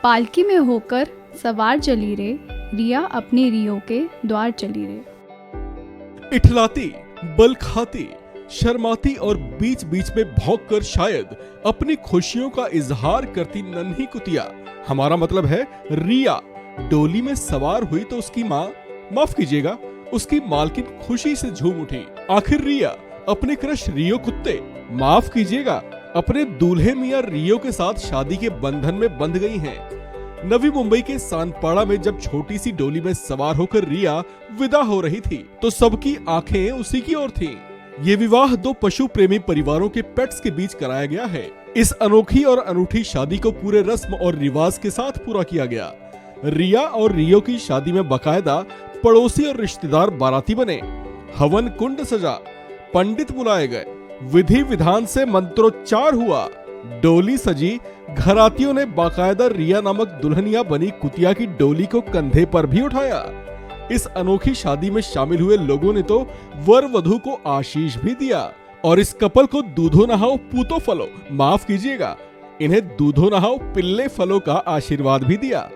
पालकी में होकर सवार चली रे, रिया अपनी रियो के द्वार चली रे। इठलाती, बल खाती, शर्माती और बीच बीच में भौंक कर शायद अपनी खुशियों का इजहार करती नन्ही कुतिया, हमारा मतलब है रिया, डोली में सवार हुई तो उसकी माँ, माफ कीजिएगा, उसकी मालकिन खुशी से झूम उठी। आखिर रिया अपने क्रश रियो कुत्ते, माफ कीजिएगा, अपने दूल्हे मियां रियो के साथ शादी के बंधन में बंध गई हैं। नवी मुंबई के सानपाड़ा में जब छोटी सी डोली में सवार होकर रिया विदा हो रही थी तो सबकी आंखें उसी की ओर थीं। ये विवाह दो पशु प्रेमी परिवारों के पेट्स के बीच कराया गया है। इस अनोखी और अनूठी शादी को पूरे रस्म और रिवाज के साथ पूरा किया गया। रिया और रियो की शादी में बाकायदा पड़ोसी और रिश्तेदार बाराती बने, हवन कुंड सजा, पंडित बुलाए गए, विधि विधान से मंत्रोच्चार हुआ, डोली सजी, घरातियों ने बाकायदा रिया नामक दुल्हनिया बनी कुतिया की डोली को कंधे पर भी उठाया। इस अनोखी शादी में शामिल हुए लोगों ने तो वर वधू को आशीष भी दिया और इस कपल को दूधो नहाओ पूतो फलो, माफ कीजिएगा, इन्हें दूधो नहाओ पिल्ले फलो का आशीर्वाद भी दिया।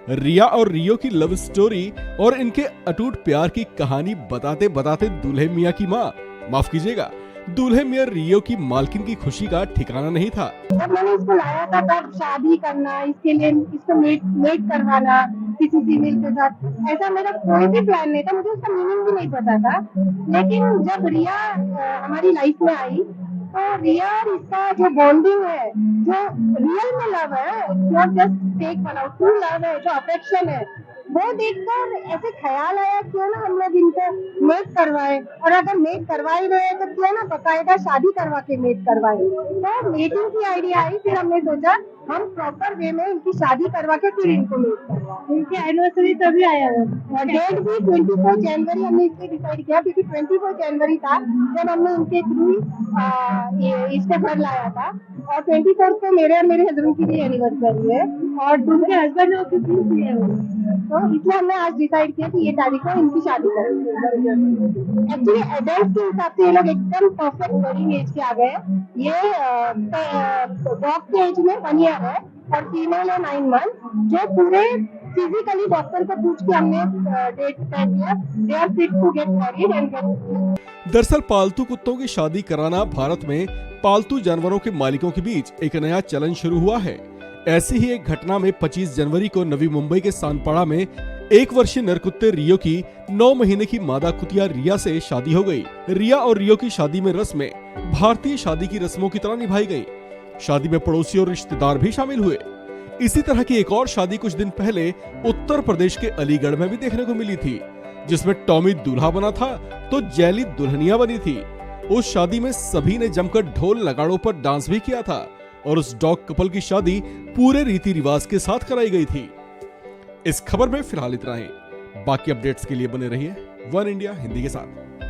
रिया और रियो की लव स्टोरी और इनके अटूट प्यार की कहानी बताते बताते दूल्हे मियां की माँ, माफ कीजिएगा, दूल्हे मियां रियो की मालकिन की खुशी का ठिकाना नहीं था। जब मैंने इसको लाया था तब शादी करना, इसके लिए इसको मेट करवाना किसी फीमेल के साथ, ऐसा मेरा कोई भी प्लान नहीं था, मुझे उसका मीनिंग भी नहीं पता था। लेकिन जब रिया हमारी लाइफ में आई तो रिया और इसका जो बॉन्डिंग है, जो रियल में लव है, नॉट जस्ट फेक वाला, ट्रू लव है, जो अफेक्शन है, वो देखकर ऐसे ख्याल आया क्यों ना हम लोग इनको मेट करवाए, और अगर मेट करवा ही रहे तो क्यों ना बकायदा शादी करवा के मेट करवाए। तो मेटिंग की आइडिया आई, फिर हमने सोचा हम प्रॉपर वे में इनकी शादी करवा के फिर इनको मेट करवाए। इनकी एनिवर्सरी तभी आया है, डेट भी 24 जनवरी हमने इसलिए डिसाइड किया क्योंकि 24 जनवरी था जब हमने इनके थ्रू इसको घर लाया था, और 24 को मेरे और मेरे हस्बैंड की भी एनिवर्सरी है और दूसरे हस्बैंड ने 15 है, तो इसलिए हमने आज डिसाइड किया कि ये तारीख को इनकी शादी करेंगे। एक्चुअली एडल्ट के हिसाब से ये लोग एकदम परफेक्ट वेडिंग एज के आ गए। ये डॉग के एज में 1 ईयर है और फीमेल है 9 मंथ, जो पूरे फिजिकली डॉक्टर को पूछ के हमने डेट तय किया, they are fit to get married and get. दरअसल पालतू कुत्तों की शादी कराना भारत में पालतू जानवरों के मालिकों के बीच एक नया चलन शुरू हुआ है। ऐसी ही एक घटना में 25 जनवरी को नवी मुंबई के सानपाड़ा में 1 वर्षीय नरकुत्ते रियो की 9 महीने की मादा कुतिया रिया से शादी हो गई। रिया और रियो की शादी में रस्में भारतीय शादी की रस्मों की तरह निभाई गई। शादी में पड़ोसी और रिश्तेदार भी शामिल हुए। इसी तरह की एक और शादी कुछ दिन पहले उत्तर प्रदेश के अलीगढ़ में भी देखने को मिली थी, जिसमें टॉमी दूल्हा बना था तो जैली दुल्हनिया बनी थी। उस शादी में सभी ने जमकर ढोल नगाड़ों पर डांस भी किया था और उस डॉग कपल की शादी पूरे रीति रिवाज के साथ कराई गई थी। इस खबर में फिलहाल इतना ही। बाकी अपडेट्स के लिए बने रहिए वन इंडिया हिंदी के साथ।